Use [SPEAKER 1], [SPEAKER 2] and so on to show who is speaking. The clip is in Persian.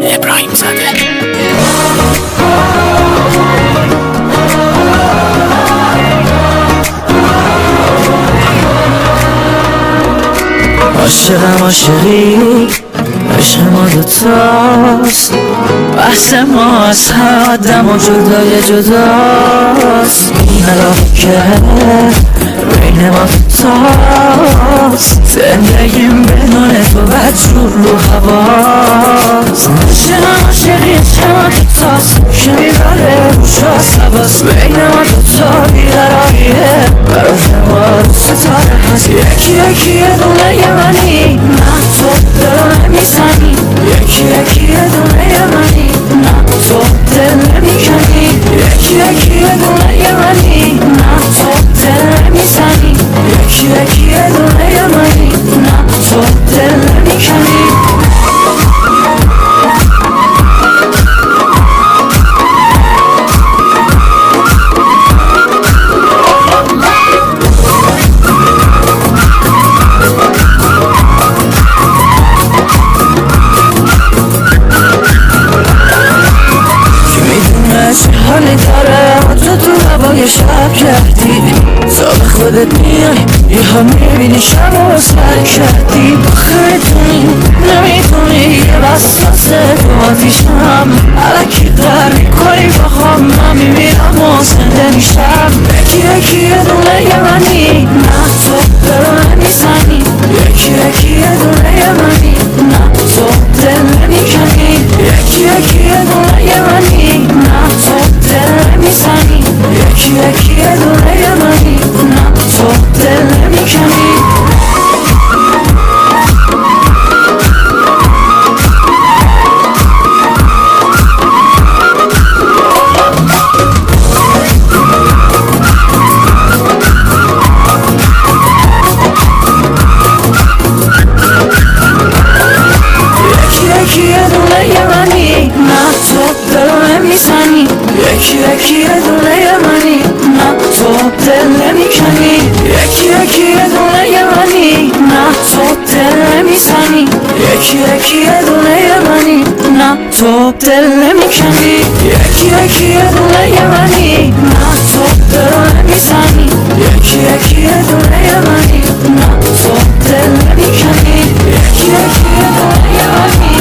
[SPEAKER 1] ابراهیم زاده.
[SPEAKER 2] عاشقم عاشقی عشق ما دوتاست، بحث ما از هر آدم و جدای جداست. این علاقه که بین ما دوتاست، زندگیم بدون تو بدجور رو حواست. عاشقم عاشقی عشق ما دوتاست که میبره روش حواست. بین ما دوتا بیقراریه، براش ما ستاره هست. یکی یکی یه دونه یه منی، نه تو دل نمیزنی. یکی یکی یه دونه یه منی، نه تو دل نمیکنی. یکی یکی یه دونه یه منی، نه تو دل نمیزنی. یکی یکی یه دونه یه منی، نه تو دل نمیکنی. حالی داره تو هوای شب کردی، سال خودت میای یه ها میبینی شب و سر کردی. آخه نمیتونی یه وسوسه تو آتیشم، علکی قرار میکنی با خواهم. من میمیرم و زنده میشم. یکی یکی یه دونه یه منی، نه تو دل نمیزنی. یکی یکی یه دونه یه منی، نه تو دل نمیکنی. یکی یکی یه دونه یه منی، نه تو دل نمیزنی. یکی یکی یه دونه یه منی، نه تو دل نمیکنی. یکی یکی یه دونه یه منی، نه تو دل نمیکنی. یکی یکی یه دونه یه منی، نه تو دل نمیزنی. یکی یکی یه دونه یه منی، نه تو دل نمیکنی. یکی یکی یه دونه یه منی، نه تو دل نمیزنی. یکی یکی یه دونه یه منی، نه تو دل نمیکنی. یکی یکی یه دونه یه منی.